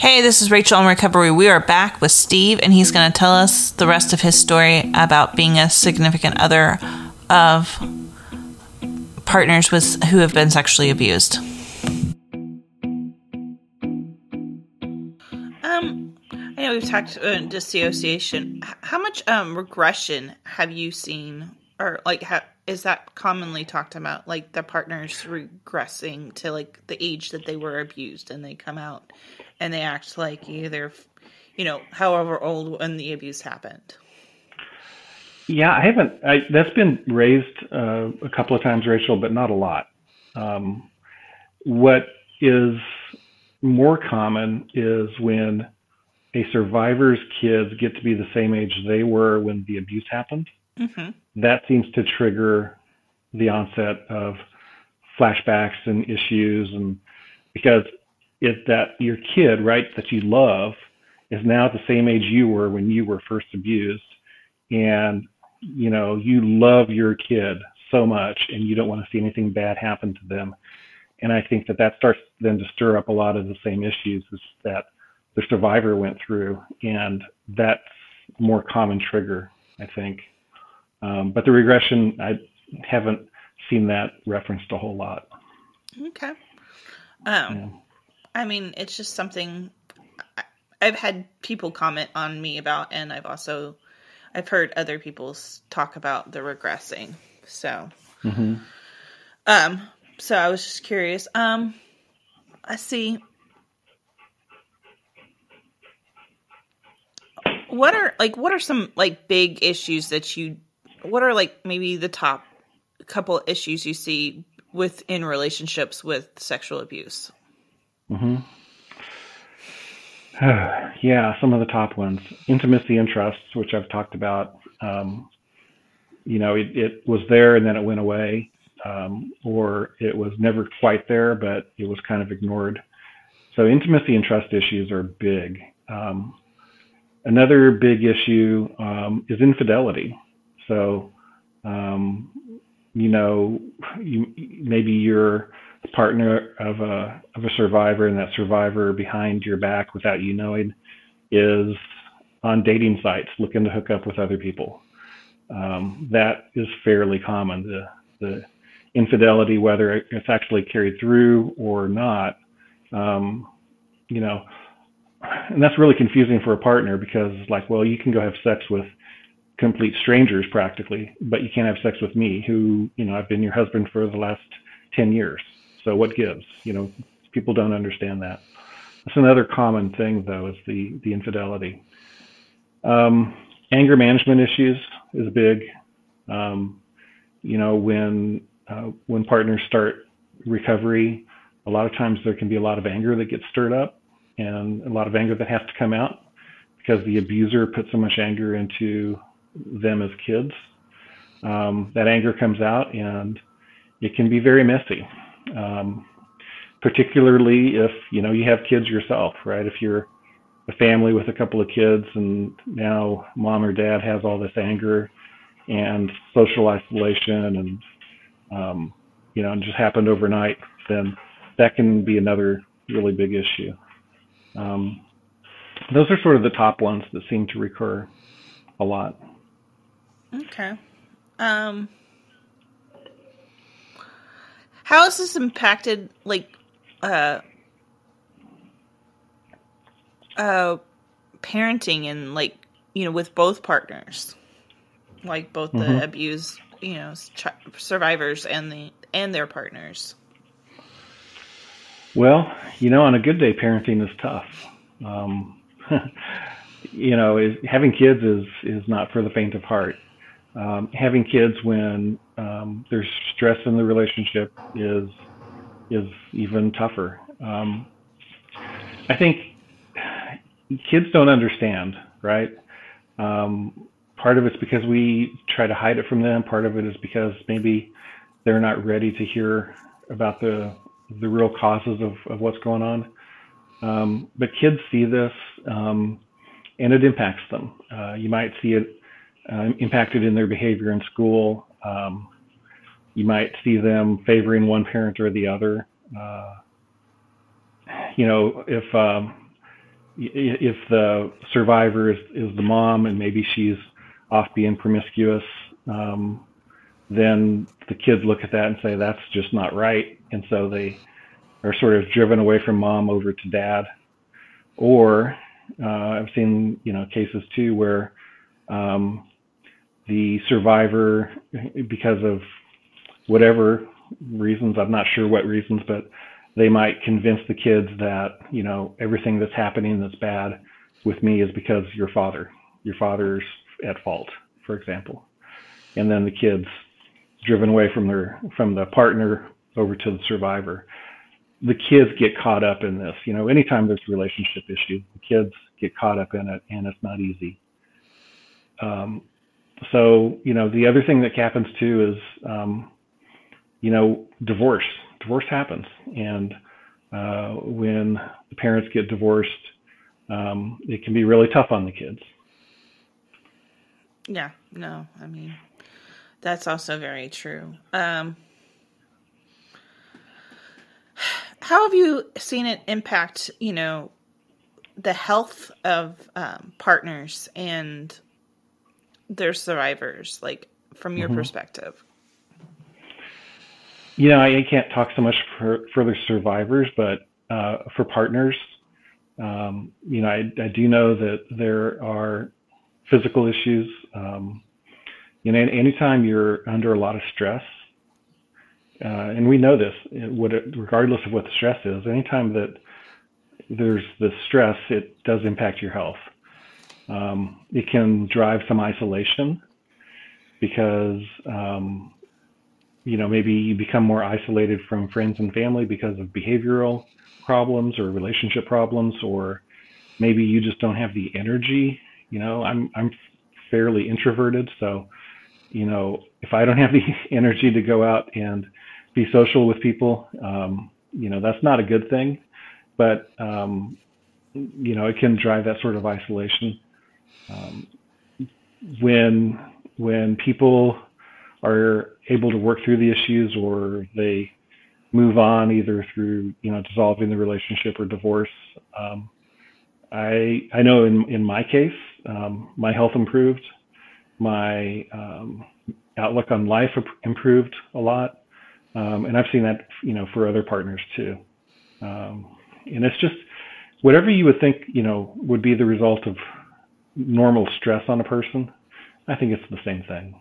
Hey, this is Rachel in Recovery. We are back with Steve, and he's going to tell us the rest of his story about being a significant other of partners who have been sexually abused. I know we've talked dissociation. How much regression have you seen, or is that commonly talked about? Like the partners regressing to like the age that they were abused, and they come out and they act like either, however old when the abuse happened. Yeah, I haven't. That's been raised a couple of times, Rachel, but not a lot. What is more common is when a survivor's kids get to be the same age they were when the abuse happened. Mm-hmm. That seems to trigger the onset of flashbacks and issues, and because it's that your kid, right, that you love, is now at the same age you were when you were first abused, and you love your kid so much, and you don't want to see anything bad happen to them. And I think that starts then to stir up a lot of the same issues that the survivor went through, and that's a more common trigger, I think. But the regression, I haven't seen that referenced a whole lot. Okay. Yeah. I mean, it's just something I've had people comment on me about, and I've heard other people talk about the regressing. So, Mm-hmm. So I was just curious. I see. What are some big issues what are maybe the top couple issues you see in relationships with sexual abuse? Mm-hmm. Yeah, some of the top ones. Intimacy and trust, which I've talked about. It was there and then it went away, or it was never quite there, but it was kind of ignored. So intimacy and trust issues are big. Another big issue is infidelity. So, maybe you're a partner of a survivor, and that survivor behind your back, without you knowing, is on dating sites looking to hook up with other people. That is fairly common. The infidelity, whether it's actually carried through or not, and that's really confusing for a partner, because you can go have sex with complete strangers practically, but you can't have sex with me, who, I've been your husband for the last 10 years. So what gives? People don't understand that. That's another common thing, though, is the infidelity. Anger management issues is big. When partners start recovery, a lot of times there can be a lot of anger that gets stirred up, and a lot of anger that has to come out because the abuser put so much anger into them as kids. That anger comes out, and it can be very messy, particularly if you have kids yourself, right? If you're a family with a couple of kids, and now mom or dad has all this anger and social isolation, and and just happened overnight, then that can be another really big issue. Those are sort of the top ones that seem to recur a lot. Okay. How has this impacted parenting and with both partners, both Mm-hmm. the abused survivors and their partners? Well, on a good day, parenting is tough. Having kids is not for the faint of heart. Having kids when there's stress in the relationship is even tougher. I think kids don't understand, right? Part of it's because we try to hide it from them. Part of it is because maybe they're not ready to hear about the real causes of what's going on. But kids see this, and it impacts them. You might see it impacted in their behavior in school. You might see them favoring one parent or the other. If if the survivor is the mom and maybe she's off being promiscuous, then the kids look at that and say that's just not right, and so they are sort of driven away from mom over to dad. Or I've seen cases too where the survivor, because of whatever reasons, I'm not sure what reasons, but they might convince the kids that everything that's happening that's bad with me is because your father's at fault, for example. And then the kids driven away from the partner over to the survivor. The kids get caught up in this. Anytime there's relationship issues, the kids get caught up in it, and it's not easy. So the other thing that happens too is divorce. Divorce happens, and when the parents get divorced, it can be really tough on the kids. Yeah, no, I mean, that's also very true. How have you seen it impact, the health of partners and their survivors, like from your perspective? I can't talk so much for the survivors, but for partners, I do know that there are physical issues. Anytime you're under a lot of stress, and we know this, regardless of what the stress is, anytime that there's the stress, it does impact your health. It can drive some isolation because, maybe you become more isolated from friends and family because of behavioral problems or relationship problems, or maybe you just don't have the energy. I'm fairly introverted, so if I don't have the energy to go out and be social with people, that's not a good thing. But it can drive that sort of isolation. When people are able to work through the issues, or they move on either through dissolving the relationship or divorce, I know in my case, my health improved, my outlook on life improved a lot, and I've seen that for other partners too. And it's just whatever you would think would be the result of normal stress on a person. I think it's the same thing.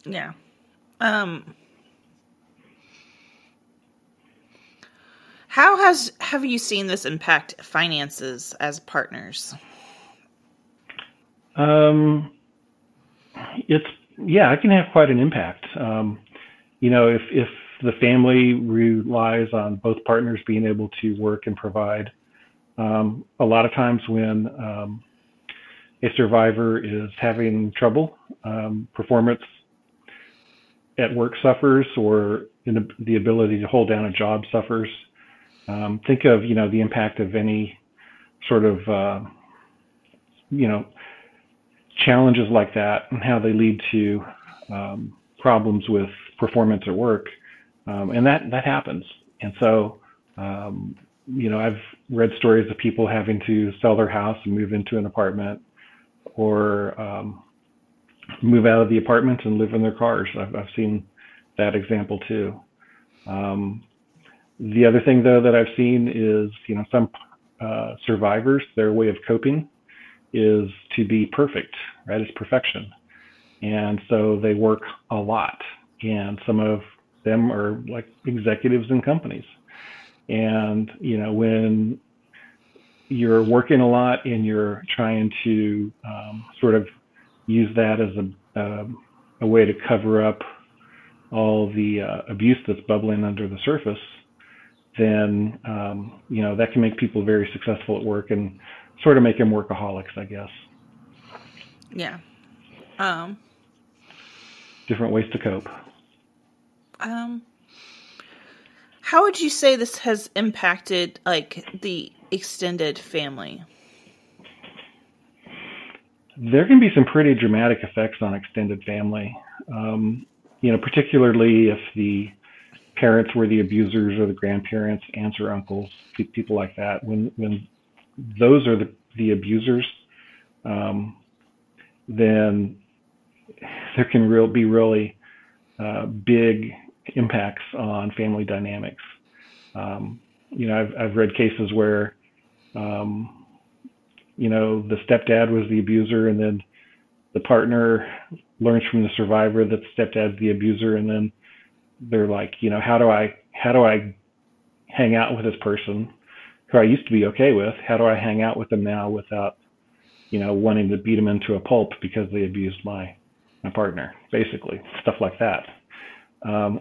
Yeah. How have you seen this impact finances as partners? It can have quite an impact. If the family relies on both partners being able to work and provide, a lot of times when a survivor is having trouble, performance at work suffers, or the ability to hold down a job suffers. Think of the impact of any sort of challenges like that, and how they lead to problems with performance at work, and that happens. And so I've read stories of people having to sell their house and move into an apartment, or move out of the apartment and live in their cars. I've seen that example too. The other thing, though, that I've seen is, some survivors, their way of coping is to be perfect, right? It's perfection. And so they work a lot. And some of them are like executives in companies. And, when you're working a lot and you're trying to sort of use that as a way to cover up all the abuse that's bubbling under the surface, then that can make people very successful at work and sort of make them workaholics, I guess. Yeah. Different ways to cope. How would you say this has impacted like the extended family? There can be some pretty dramatic effects on extended family. Particularly if the parents were the abusers or the grandparents, aunts or uncles, people like that. When those are the abusers, then there can be really big impacts on family dynamics. I've read cases where, the stepdad was the abuser, and then the partner learns from the survivor that the stepdad's the abuser, and then they're like, how do I hang out with this person who I used to be okay with? How do I hang out with them now without, wanting to beat them into a pulp because they abused my partner, basically, stuff like that.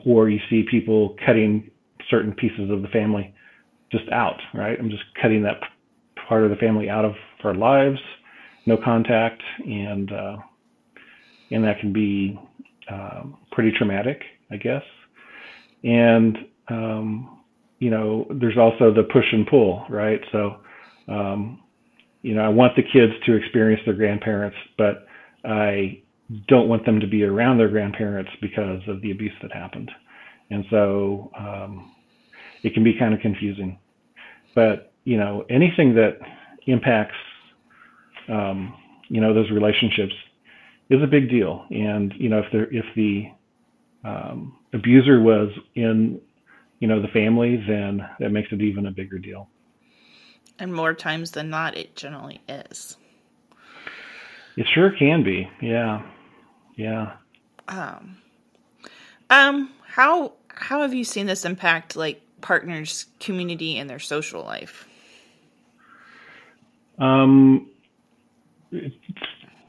Or you see people cutting certain pieces of the family just out, right? I'm just cutting that part of the family out of our lives, no contact, and that can be pretty traumatic, I guess. And there's also the push and pull, right? So I want the kids to experience their grandparents, but I don't want them to be around their grandparents because of the abuse that happened. And so it can be kind of confusing. But, anything that impacts, those relationships is a big deal. And, if the abuser was in, the family, then that makes it even a bigger deal. And more times than not, it generally is. It sure can be. Yeah. Yeah. How have you seen this impact like partners' community and their social life?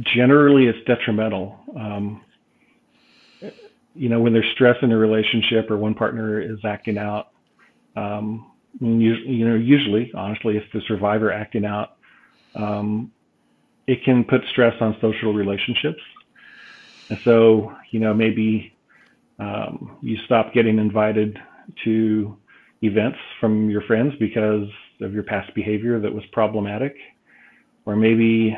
Generally, it's detrimental. When there's stress in a relationship or one partner is acting out, usually, honestly, it's the survivor acting out. It can put stress on social relationships. And so, maybe you stop getting invited to events from your friends because of your past behavior that was problematic. Or maybe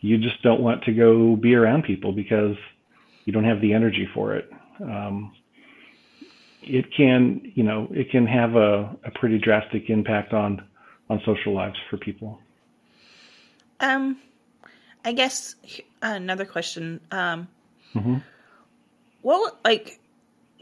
you just don't want to go be around people because you don't have the energy for it. It can have a pretty drastic impact on social lives for people. I guess another question. Well,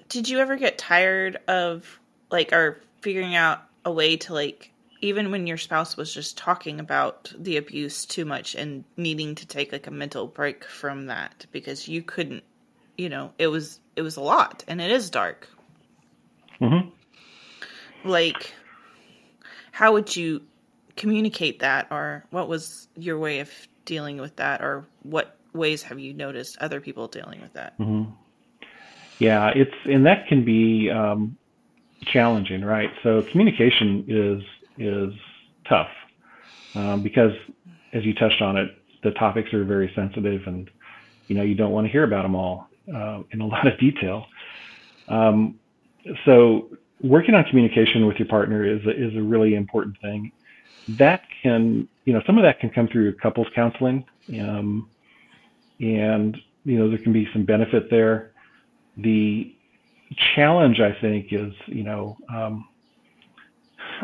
did you ever get tired of or figuring out a way to even when your spouse was just talking about the abuse too much and needing to take a mental break from that because you couldn't, it was a lot and it is dark. Mm-hmm. How would you communicate that, or what was your way of dealing with that, or what ways have you noticed other people dealing with that? Mm-hmm. Yeah, and that can be challenging, right? So communication is tough because, as you touched on it, the topics are very sensitive, and you don't want to hear about them all in a lot of detail. So working on communication with your partner is a really important thing. That can, some of that can come through couples counseling, and there can be some benefit there. The challenge, I think, is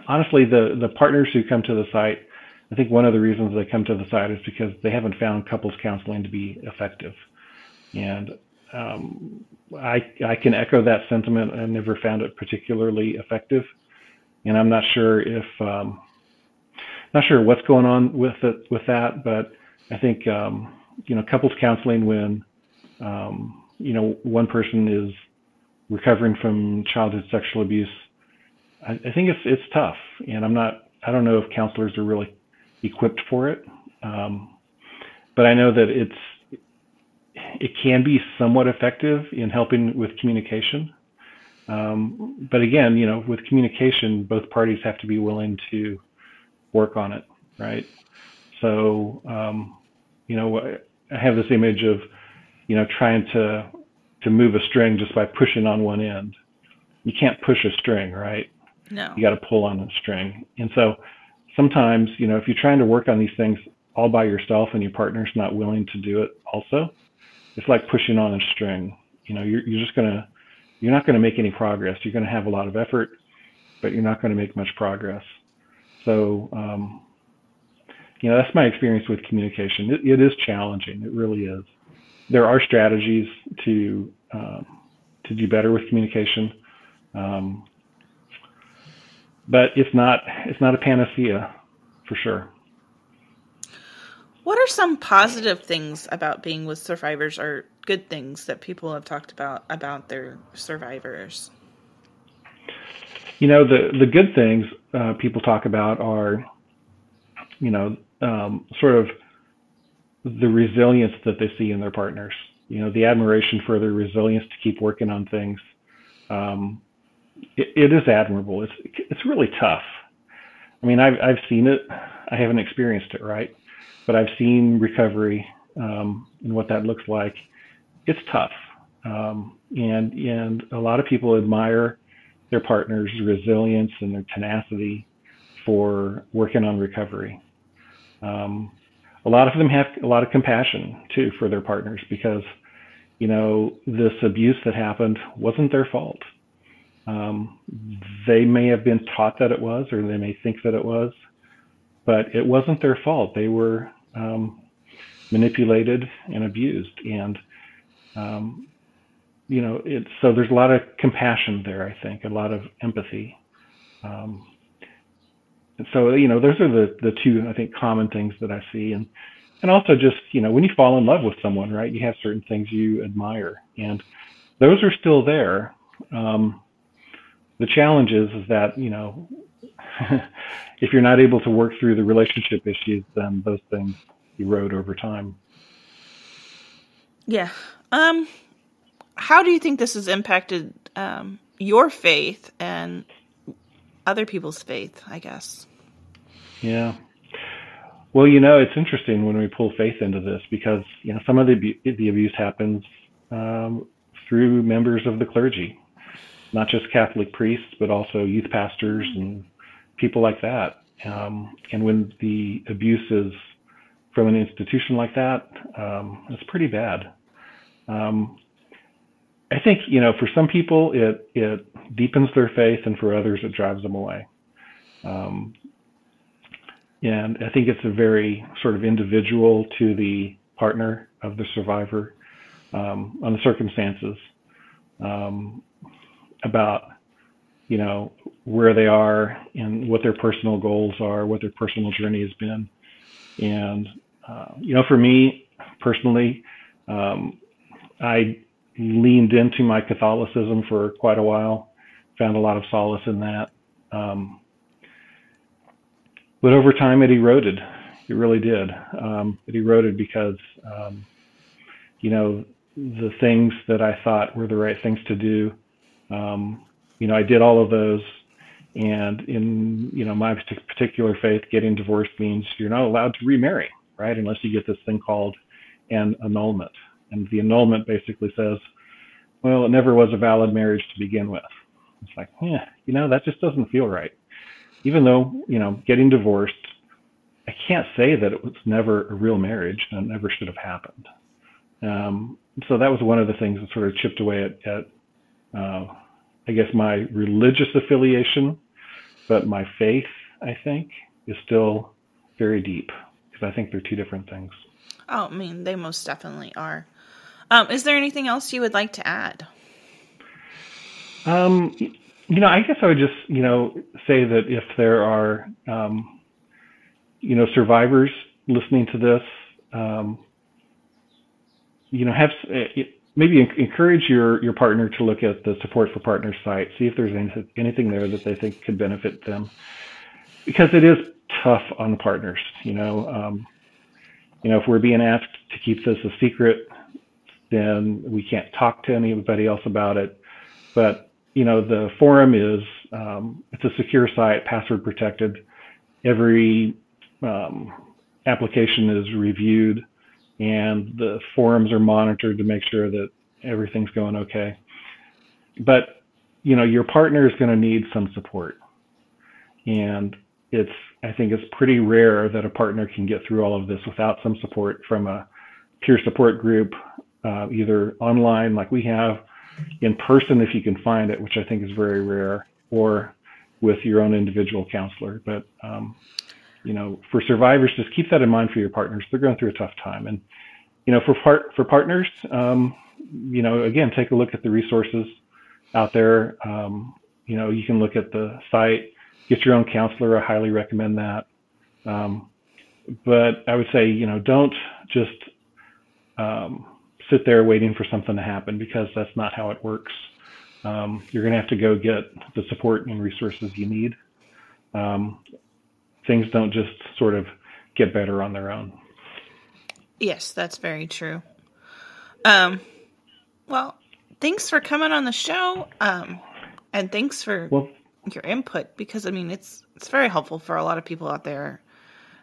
honestly the partners who come to the site. I think one of the reasons they come to the site is because they haven't found couples counseling to be effective, and I can echo that sentiment. I never found it particularly effective, and I'm not sure what's going on with that, but I think couples counseling when one person is recovering from childhood sexual abuse, I think it's tough, and I don't know if counselors are really equipped for it, but I know that it can be somewhat effective in helping with communication. But again, with communication, both parties have to be willing to work on it, right? So, I have this image of, trying to move a string just by pushing on one end. You can't push a string, right? No. You got to pull on the string. And so sometimes, if you're trying to work on these things all by yourself and your partner's not willing to do it also, it's like pushing on a string. You're just going to you're not going to make any progress. You're going to have a lot of effort, but you're not going to make much progress. So, that's my experience with communication. It is challenging. It really is. There are strategies to do better with communication, but it's not a panacea for sure. What are some positive things about being with survivors, or good things that people have talked about their survivors? The good things people talk about are, sort of the resilience that they see in their partners. The admiration for their resilience to keep working on things. It is admirable. It's really tough. I mean, I've seen it. I haven't experienced it, right? But I've seen recovery and what that looks like. It's tough, and a lot of people admire their partner's resilience and their tenacity for working on recovery. A lot of them have a lot of compassion too for their partners because, this abuse that happened wasn't their fault. They may have been taught that it was, or they may think that it was, but it wasn't their fault. They were manipulated and abused, and so there's a lot of compassion there. I think a lot of empathy. And so, those are the two, I think, common things that I see. And also just, when you fall in love with someone, right, you have certain things you admire, and those are still there. The challenge is that, if you're not able to work through the relationship issues, then those things erode over time. Yeah. How do you think this has impacted your faith and other people's faith, I guess? Yeah. Well, it's interesting when we pull faith into this because, some of the abuse happens through members of the clergy, not just Catholic priests, but also youth pastors and people like that. And when the abuse is from an institution like that, it's pretty bad. I think, for some people it deepens their faith, and for others it drives them away. And I think it's a very sort of individual to the partner of the survivor on the circumstances about, where they are and what their personal goals are, what their personal journey has been. And, for me personally, I leaned into my Catholicism for quite a while, found a lot of solace in that. But over time it eroded. It really did. It eroded because, the things that I thought were the right things to do, I did all of those. And in, my particular faith, getting divorced means you're not allowed to remarry, right? Unless you get this thing called an annulment. And the annulment basically says, well, it never was a valid marriage to begin with. It's like, that just doesn't feel right. Even though, getting divorced, I can't say that it was never a real marriage and it never should have happened. So that was one of the things that sort of chipped away at I guess, my religious affiliation, but my faith, I think, is still very deep because I think they're two different things. Oh, I mean, they most definitely are. Is there anything else you would like to add? I guess I would just, say that if there are, survivors listening to this, have maybe encourage your partner to look at the Support for Partners site, see if there's anything there that they think could benefit them, because it is tough on the partners. If we're being asked to keep this a secret, then we can't talk to anybody else about it. But the forum is, it's a secure site, password protected. Every application is reviewed, and the forums are monitored to make sure that everything's going okay. But, your partner is going to need some support. And I think it's pretty rare that a partner can get through all of this without some support from a peer support group, either online like we have, in person if you can find it, which I think is very rare, or with your own individual counselor. But for survivors, just keep that in mind for your partners. They're going through a tough time, and for partners, again, take a look at the resources out there. You can look at the site, get your own counselor. I highly recommend that. But I would say, don't just sit there waiting for something to happen, because that's not how it works. You're going to have to go get the support and resources you need. Things don't just sort of get better on their own. Yes, that's very true. Well, thanks for coming on the show. And thanks for your input, because it's very helpful for a lot of people out there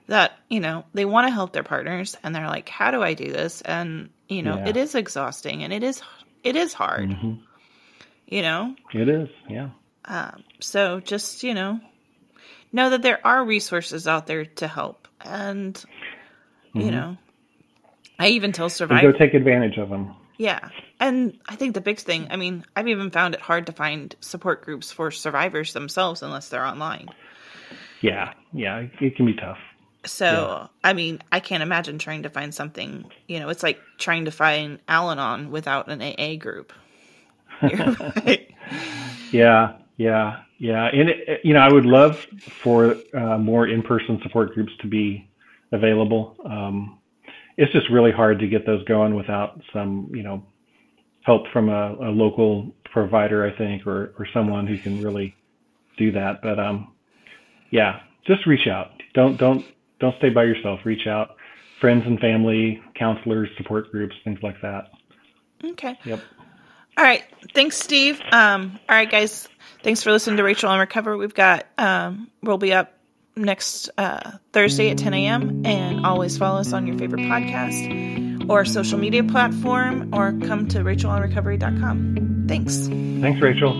that, they want to help their partners and they're like, how do I do this? And, it is exhausting and it is hard, Mm-hmm. It is. Yeah. So just, know that there are resources out there to help. And, I even tell survivors, and go take advantage of them. Yeah. And I think the big thing, I've even found it hard to find support groups for survivors themselves unless they're online. Yeah. It can be tough. So, yeah. I can't imagine trying to find something, it's like trying to find Al-Anon without an AA group. Right? Yeah. And, I would love for more in-person support groups to be available. It's just really hard to get those going without some, help from a local provider, I think, or someone who can really do that. But just reach out. Don't stay by yourself. Reach out. Friends and family, counselors, support groups, things like that. Okay. Yep. All right. Thanks, Steve. All right, guys. Thanks for listening to Rachel on Recover. We've got we'll be up next Thursday at 10 a.m. and always follow us on your favorite podcast or social media platform, or come to RachelOnRecovery.com. Thanks. Thanks, Rachel.